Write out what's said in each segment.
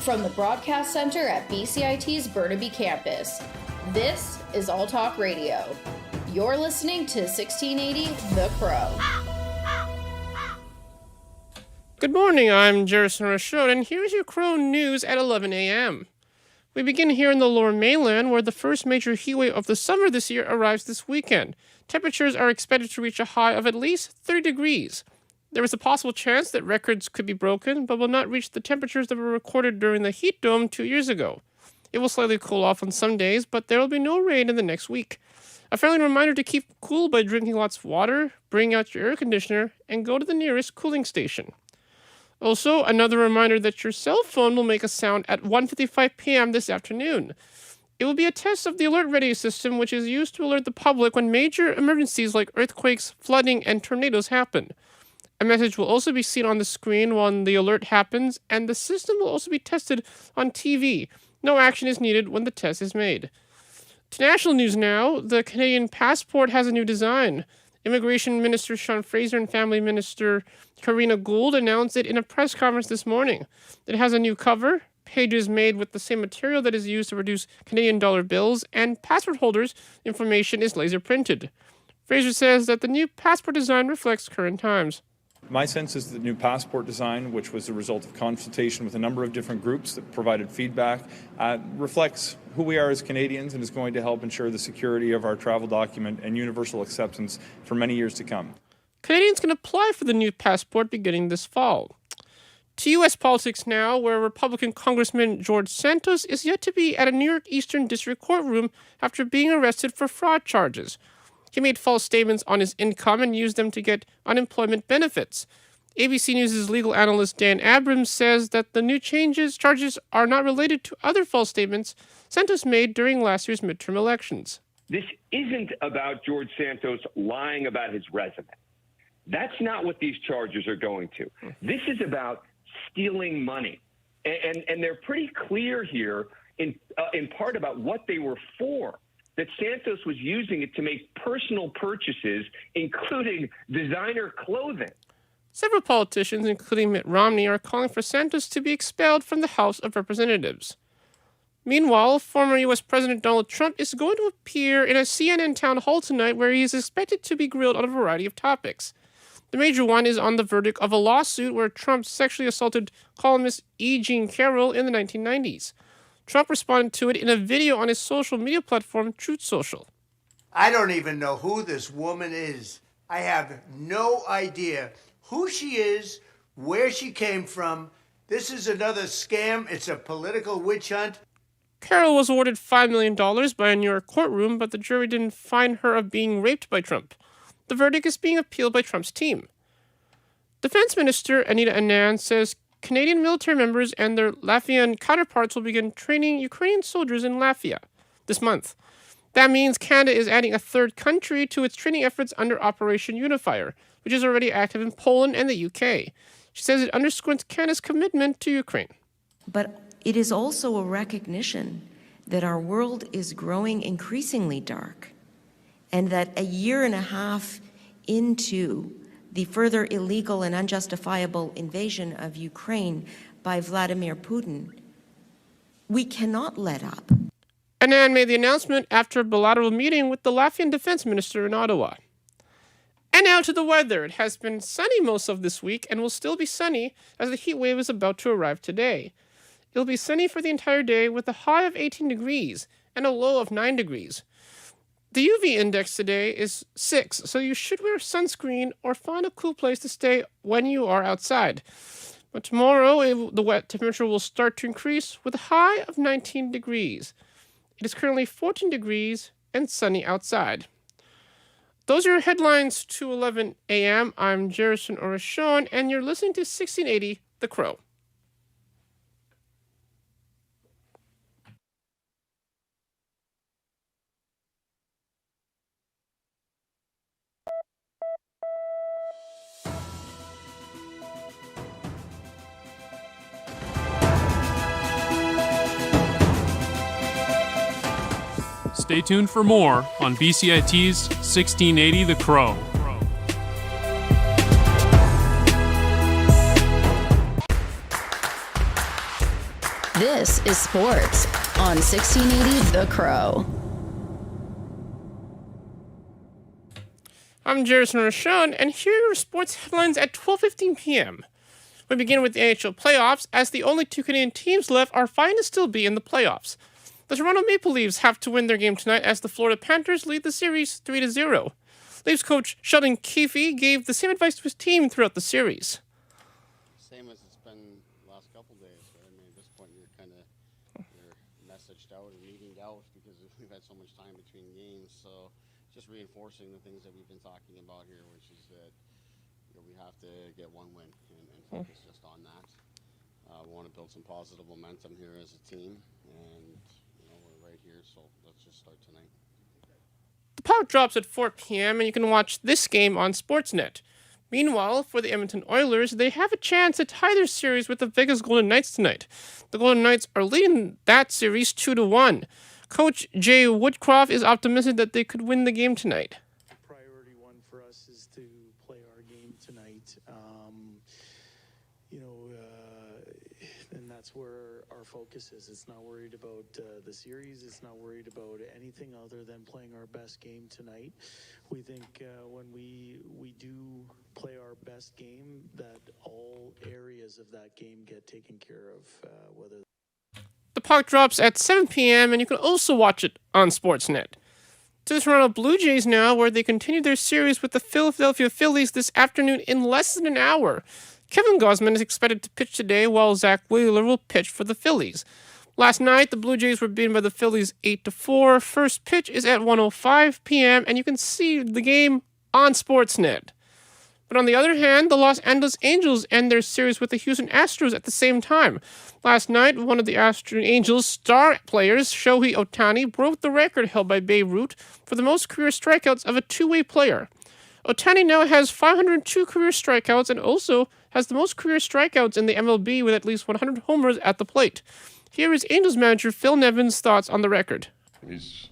from the broadcast center at BCIT's Burnaby campus. This is All Talk Radio. You're listening to 1680 The Crow. Good morning, I'm Jerison Rashod, and here's your Crow News at 11 a.m. We begin here in the Lower Mainland, where the first major heatwave of the summer this year arrives this weekend. Temperatures are expected to reach a high of at least 30 degrees. There is a possible chance that records could be broken, but will not reach the temperatures that were recorded during the heat dome 2 years ago. It will slightly cool off on some days, but there will be no rain in the next week. A friendly reminder to keep cool by drinking lots of water, bring out your air conditioner, and go to the nearest cooling station. Also, another reminder that your cell phone will make a sound at 1:55 p.m. this afternoon. It will be a test of the Alert Radio system, which is used to alert the public when major emergencies like earthquakes, flooding, and tornadoes happen. A message will also be seen on the screen when the alert happens, and the system will also be tested on TV. No action is needed when the test is made. To national news now, the Canadian passport has a new design. Immigration Minister Sean Fraser and Family Minister Karina Gould announced it in a press conference this morning. It has a new cover, pages made with the same material that is used to produce Canadian dollar bills, and passport holders' information is laser printed. Fraser says that the new passport design reflects current times. My sense is the new passport design, which was the result of consultation with a number of different groups that provided feedback, reflects who we are as Canadians and is going to help ensure the security of our travel document and universal acceptance for many years to come. Canadians can apply for the new passport beginning this fall. To U.S. politics now, where Republican Congressman George Santos is yet to be at a New York Eastern District courtroom after being arrested for fraud charges. He made false statements on his income and used them to get unemployment benefits. ABC News' legal analyst Dan Abrams says that the new charges are not related to other false statements Santos made during last year's midterm elections. This isn't about George Santos lying about his resume. That's not what these charges are going to. This is about stealing money. And they're pretty clear here in part about what they were for. That Santos was using it to make personal purchases, including designer clothing. Several politicians, including Mitt Romney, are calling for Santos to be expelled from the House of Representatives. Meanwhile, former U.S. President Donald Trump is going to appear in a CNN town hall tonight where he is expected to be grilled on a variety of topics. The major one is on the verdict of a lawsuit where Trump sexually assaulted columnist E. Jean Carroll in the 1990s. Trump responded to it in a video on his social media platform, Truth Social. I don't even know who this woman is. I have no idea who she is, where she came from. This is another scam. It's a political witch hunt. Carroll was awarded $5 million by a New York courtroom, but the jury didn't find her of being raped by Trump. The verdict is being appealed by Trump's team. Defense Minister Anita Anand says Canadian military members and their Latvian counterparts will begin training Ukrainian soldiers in Latvia this month. That means Canada is adding a third country to its training efforts under Operation Unifier, which is already active in Poland and the UK. She says it underscores Canada's commitment to Ukraine. But it is also a recognition that our world is growing increasingly dark, and that a year and a half into the further illegal and unjustifiable invasion of Ukraine by Vladimir Putin, we cannot let up. Anand made the announcement after a bilateral meeting with the Latvian defense minister in Ottawa. And now to the weather. It has been sunny most of this week and will still be sunny as the heat wave is about to arrive today. It'll be sunny for the entire day with a high of 18 degrees and a low of 9 degrees. The UV index today is 6, so you should wear sunscreen or find a cool place to stay when you are outside. But tomorrow, the wet temperature will start to increase with a high of 19 degrees. It is currently 14 degrees and sunny outside. Those are your headlines to 11 a.m. I'm Jerison Orishon, and you're listening to 1680 The Crow. Stay tuned for more on BCIT's 1680 The Crow. This is sports on 1680 The Crow. I'm Jerison Rashon, and here are your sports headlines at 12:15 p.m. We begin with the NHL playoffs, as the only two Canadian teams left are fighting to still be in the playoffs. The Toronto Maple Leafs have to win their game tonight as the Florida Panthers lead the series 3-0. Leafs coach Sheldon Keefe gave the same advice to his team throughout the series. Same as it's been the last couple days, right? I mean, at this point, you're messaged out and meeting out because we've had so much time between games. So just reinforcing the things that we've been talking about here, which is that we have to get one win and focus just on that. We want to build some positive momentum here as a team, and we're right here, so let's just start tonight. The puck drops at 4 p.m. and you can watch this game on Sportsnet. Meanwhile, for the Edmonton Oilers, they have a chance to tie their series with the Vegas Golden Knights tonight. The Golden Knights are leading that series 2-1. Coach Jay Woodcroft is optimistic that they could win the game tonight. Priority one for us is to play our game tonight. And that's where our focus is. It's not worried about the series. It's not worried about anything other than playing our best game tonight. We think when we do play our best game, that all areas of that game get taken care of, whether... The puck drops at 7 p.m. and you can also watch it on Sportsnet. To the Toronto Blue Jays now, where they continue their series with the Philadelphia Phillies this afternoon in less than an hour. Kevin Gausman is expected to pitch today, while Zach Wheeler will pitch for the Phillies. Last night, the Blue Jays were beaten by the Phillies 8-4. First pitch is at 1:05 p.m., and you can see the game on Sportsnet. But on the other hand, the Los Angeles Angels end their series with the Houston Astros at the same time. Last night, one of the Angels' star players, Shohei Ohtani, broke the record held by Babe Ruth for the most career strikeouts of a two-way player. Ohtani now has 502 career strikeouts and also has the most career strikeouts in the MLB with at least 100 homers at the plate. Here is Angels manager Phil Nevin's thoughts on the record. He's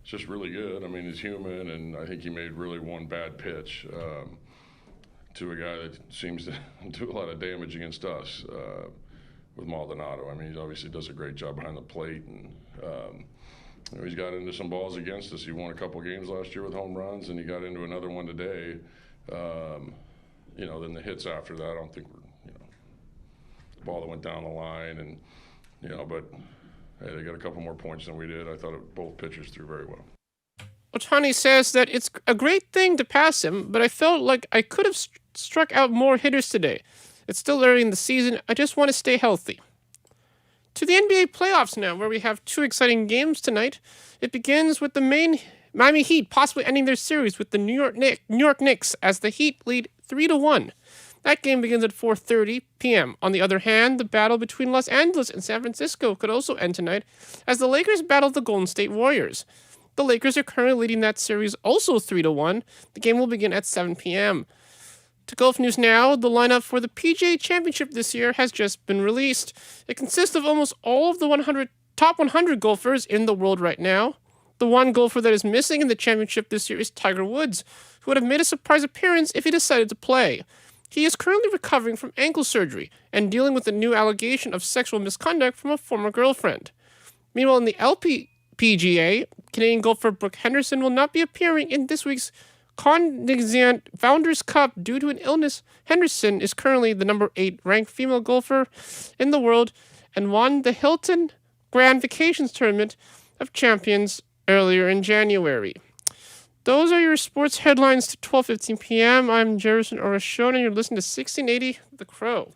just really good. I mean, he's human, and I think he made really one bad pitch to a guy that seems to do a lot of damage against us with Maldonado. I mean, he obviously does a great job behind the plate, and he's got into some balls against us. He won a couple games last year with home runs, and he got into another one today. Then the hits after that, I don't think were, the ball that went down the line, and but hey, they got a couple more points than we did. I thought both pitchers threw very well. Ohtani says that it's a great thing to pass him, but I felt like I could have struck out more hitters today. It's still early in the season. I just want to stay healthy. To the NBA playoffs now, where we have two exciting games tonight. It begins with the Miami Heat possibly ending their series with the New York Knicks as the Heat lead 3-1. That game begins at 4:30 p.m. On the other hand, the battle between Los Angeles and San Francisco could also end tonight as the Lakers battle the Golden State Warriors. The Lakers are currently leading that series also 3-1. The game will begin at 7 p.m. To golf news now, the lineup for the PGA Championship this year has just been released. It consists of almost all of the top 100 golfers in the world right now. The one golfer that is missing in the championship this year is Tiger Woods, who would have made a surprise appearance if he decided to play. He is currently recovering from ankle surgery and dealing with a new allegation of sexual misconduct from a former girlfriend. Meanwhile, in the LPGA, Canadian golfer Brooke Henderson will not be appearing in this week's Cognizant Founders Cup due to an illness. Henderson is currently the number 8 ranked female golfer in the world and won the Hilton Grand Vacations Tournament of Champions earlier in January. Those are your sports headlines to 12:15 p.m. I'm Jerison Orashon, and you're listening to 1680 The Crow.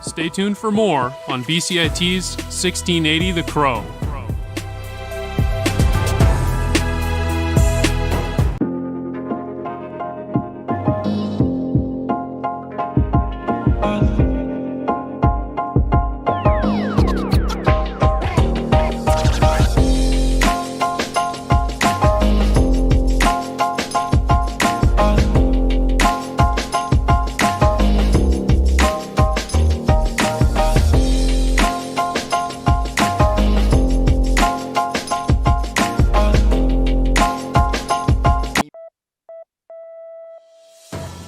Stay tuned for more on BCIT's 1680 The Crow.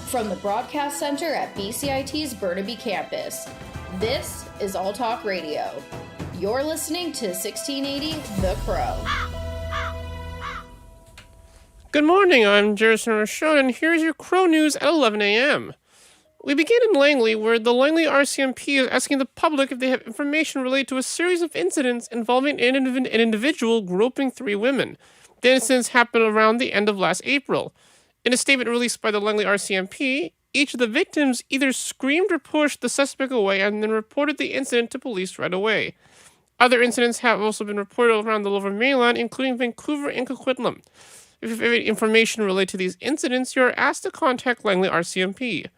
From the broadcast center at BCIT's Burnaby campus, this is All Talk Radio. You're listening to 1680 The Crow. Good morning, I'm Jerison Rashon, and here's your Crow News at 11 a.m. We begin in Langley, where the Langley RCMP is asking the public if they have information related to a series of incidents involving an individual groping 3 women. The incidents happened around the end of last April. In a statement released by the Langley RCMP, each of the victims either screamed or pushed the suspect away and then reported the incident to police right away. Other incidents have also been reported around the Lower Mainland, including Vancouver and Coquitlam. If you have any information related to these incidents, you are asked to contact Langley RCMP.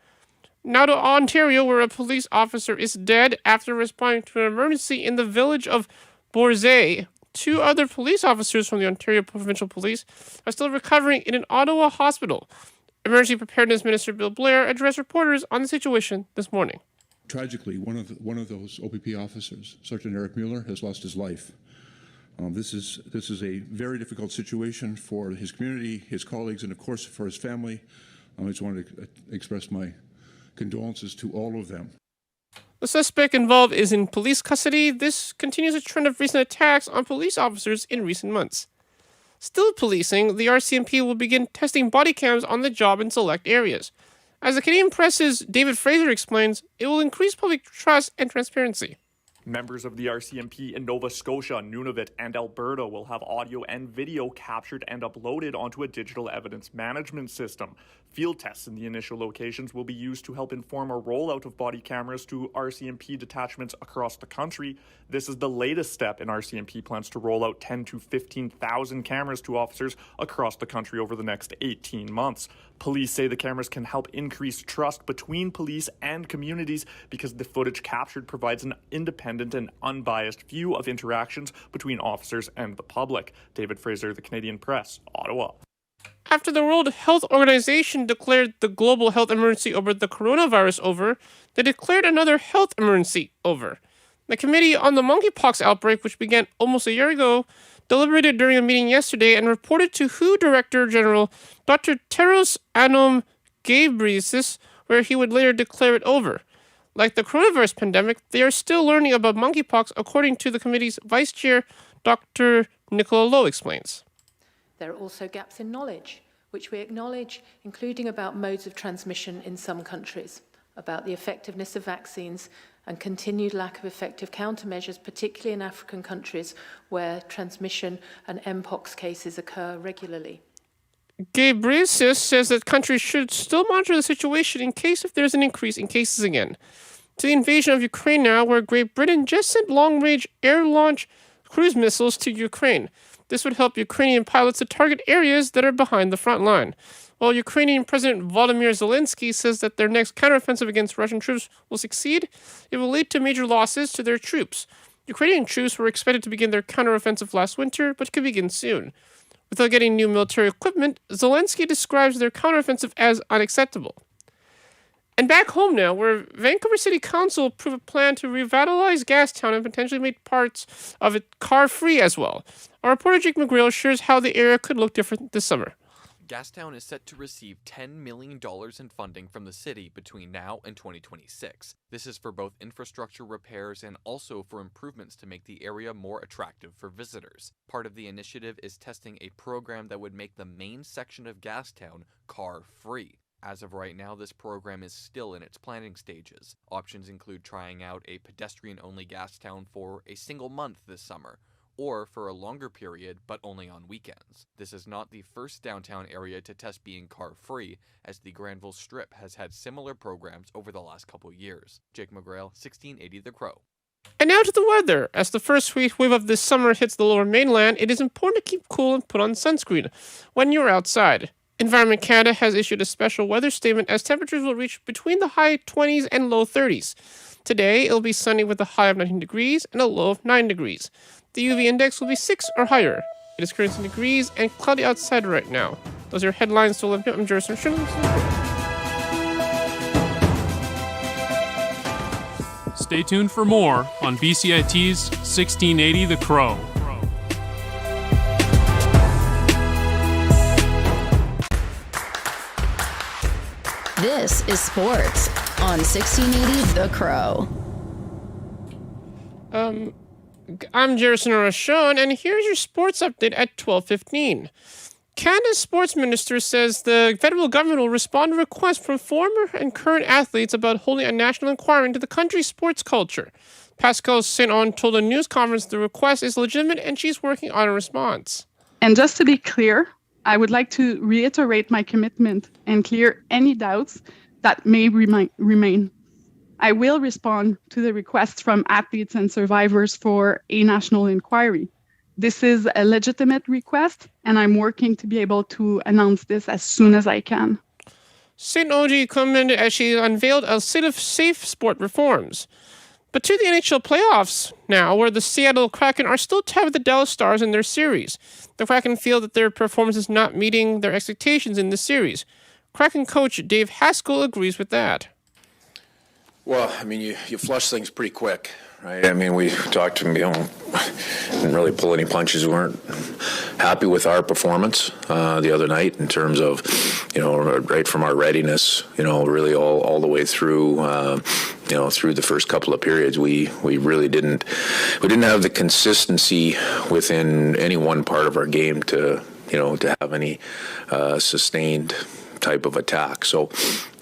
Now to Ontario, where a police officer is dead after responding to an emergency in the village of Borzay. 2 other police officers from the Ontario Provincial Police are still recovering in an Ottawa hospital. Emergency Preparedness Minister Bill Blair addressed reporters on the situation this morning. Tragically, one of those OPP officers, Sergeant Eric Mueller, has lost his life. This is a very difficult situation for his community, his colleagues, and of course for his family. I just wanted to express my condolences to all of them. The suspect involved is in police custody. This continues a trend of recent attacks on police officers in recent months. Still policing, the RCMP will begin testing body cams on the job in select areas. As the Canadian Press's David Fraser explains, it will increase public trust and transparency. Members of the RCMP in Nova Scotia, Nunavut, and Alberta will have audio and video captured and uploaded onto a digital evidence management system. Field tests in the initial locations will be used to help inform a rollout of body cameras to RCMP detachments across the country. This is the latest step in RCMP plans to roll out 10 to 15,000 cameras to officers across the country over the next 18 months. Police say the cameras can help increase trust between police and communities because the footage captured provides an independent and unbiased view of interactions between officers and the public. David Fraser, The Canadian Press, Ottawa. After the World Health Organization declared the global health emergency over the coronavirus over, they declared another health emergency over. The Committee on the Monkeypox Outbreak, which began almost a year ago, deliberated during a meeting yesterday and reported to WHO Director General Dr. Tedros Adhanom Ghebreyesus, where he would later declare it over. Like the coronavirus pandemic, they are still learning about monkeypox, according to the committee's Vice Chair, Dr. Nicola Lowe explains. There are also gaps in knowledge, which we acknowledge, including about modes of transmission in some countries, about the effectiveness of vaccines and continued lack of effective countermeasures, particularly in African countries where transmission and Mpox cases occur regularly. Ghebreyesus says that countries should still monitor the situation in case if there's an increase in cases again. To the invasion of Ukraine now, where Great Britain just sent long-range air-launched cruise missiles to Ukraine. This would help Ukrainian pilots to target areas that are behind the front line. While Ukrainian President Volodymyr Zelensky says that their next counteroffensive against Russian troops will succeed, it will lead to major losses to their troops. Ukrainian troops were expected to begin their counteroffensive last winter, but could begin soon. Without getting new military equipment, Zelensky describes their counteroffensive as unacceptable. And back home now, where Vancouver City Council approved a plan to revitalize Gastown and potentially make parts of it car-free as well. Our reporter Jake McGrail shares how the area could look different this summer. Gastown is set to receive $10 million in funding from the city between now and 2026. This is for both infrastructure repairs and also for improvements to make the area more attractive for visitors. Part of the initiative is testing a program that would make the main section of Gastown car-free. As of right now, this program is still in its planning stages. Options include trying out a pedestrian-only Gastown for a single month this summer, or for a longer period, but only on weekends. This is not the first downtown area to test being car-free, as the Granville Strip has had similar programs over the last couple years. Jake McGrail, 1680 The Crow. And now to the weather. As the first heat wave of this summer hits the Lower Mainland, it is important to keep cool and put on sunscreen when you're outside. Environment Canada has issued a special weather statement as temperatures will reach between the high 20s and low 30s. Today, it'll be sunny with a high of 19 degrees and a low of 9 degrees. The UV index will be 6 or higher. It is currently 10 degrees and cloudy outside right now. Those are your headlines to Olympia. I'm Jerison Rashon. Stay tuned for more on BCIT's 1680 The Crow. This is sports on 1680 The Crow. I'm Jerison Arashon, and here's your sports update at 12:15. Canada's sports minister says the federal government will respond to requests from former and current athletes about holding a national inquiry into the country's sports culture. Pascal Saint-On told a news conference the request is legitimate and she's working on a response. And just to be clear, I would like to reiterate my commitment and clear any doubts that may remain. I will respond to the requests from athletes and survivors for a national inquiry. This is a legitimate request, and I'm working to be able to announce this as soon as I can. St. Ogie commented as she unveiled a set of safe sport reforms. But to the NHL playoffs now, where the Seattle Kraken are still tied with the Dallas Stars in their series. The Kraken feel that their performance is not meeting their expectations in the series. Kraken coach Dave Haskell agrees with that. Well, I mean, you flush things pretty quick, right? I mean, we talked to him, didn't really pull any punches. We weren't happy with our performance the other night in terms of, right from our readiness, really all the way through, through the first couple of periods. We really didn't have the consistency within any one part of our game to have any sustained type of attack. So,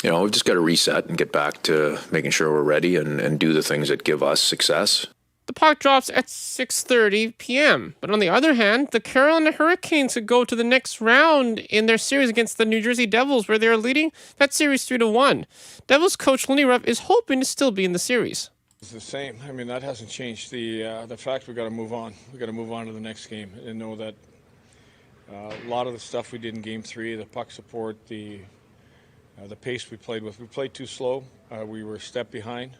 we've just got to reset and get back to making sure we're ready and do the things that give us success. The puck drops at 6:30 p.m. But on the other hand, the Carolina Hurricanes could go to the next round in their series against the New Jersey Devils, where they are leading that series 3-1. Devils coach Lindy Ruff is hoping to still be in the series. It's the same. I mean, that hasn't changed. The fact we've got to move on. We've got to move on to the next game and know that a lot of the stuff we did in Game 3, the puck support, the pace we played with. We played too slow. We were a step behind.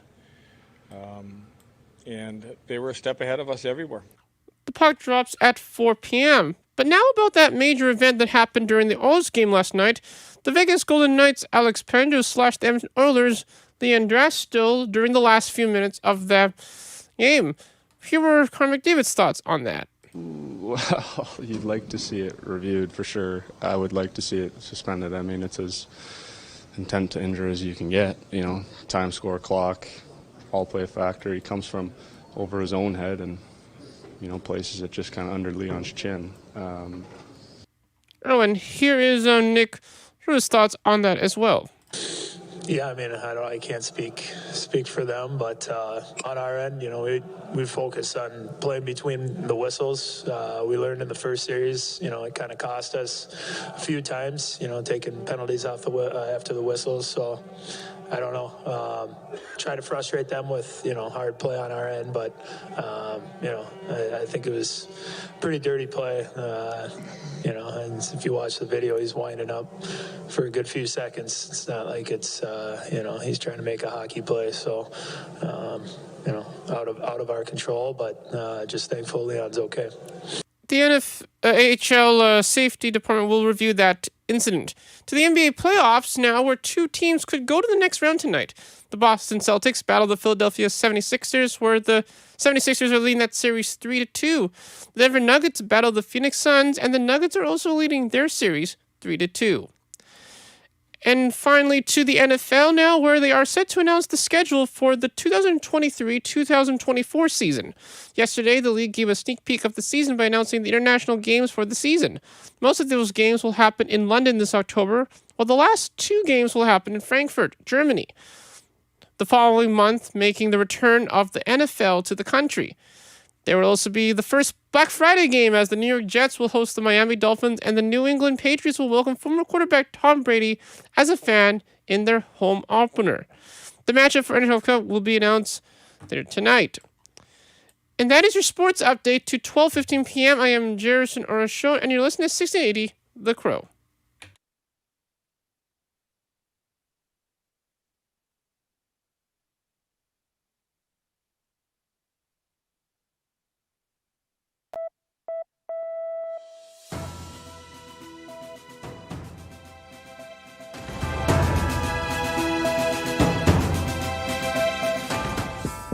And they were a step ahead of us everywhere. The puck drops at 4 p.m. But now about that major event that happened during the Oilers game last night. The Vegas Golden Knights' Alex Pietrangelo slashed the Edmonton Oilers' Leon Draisaitl during the last few minutes of that game. Here were Connor McDavid's thoughts on that. Well, you'd like to see it reviewed for sure. I would like to see it suspended. I mean, it's as intent to injure as you can get. Time, score, clock, all play a factor. He comes from over his own head and, places it just kind of under Leon's chin. And here is Nick for his thoughts on that as well. Yeah, I mean, I can't speak for them, but on our end, we focus on playing between the whistles. We learned in the first series, it kind of cost us a few times, taking penalties off after the whistles. So I don't know. Try to frustrate them with hard play on our end, but I think it was pretty dirty play. And if you watch the video, he's winding up for a good few seconds. It's not like it's he's trying to make a hockey play. So out of our control, but just thankful Leon's okay. The NHL safety department will review that incident. To the NBA playoffs now, where two teams could go to the next round tonight. The Boston Celtics battle the Philadelphia 76ers, where the 76ers are leading that series 3-2. The Denver Nuggets battle the Phoenix Suns, and the Nuggets are also leading their series 3-2. And finally, to the NFL now, where they are set to announce the schedule for the 2023-2024 season. Yesterday, the league gave a sneak peek of the season by announcing the international games for the season. Most of those games will happen in London this October, while the last two games will happen in Frankfurt, Germany. The following month, making the return of the NFL to the country. There will also be the first Black Friday game, as the New York Jets will host the Miami Dolphins and the New England Patriots will welcome former quarterback Tom Brady as a fan in their home opener. The matchup for NFL Cup will be announced there tonight. And that is your sports update to 12:15 p.m. I am Jerison Orashon, and you're listening to 1680 The Crow.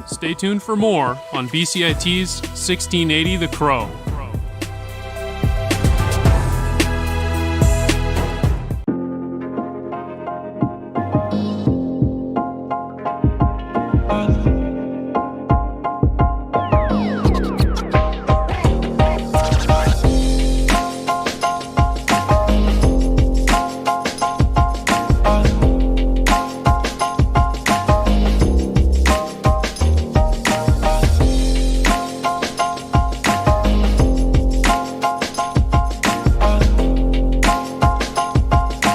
Stay tuned for more on BCIT's 1680 The Crow.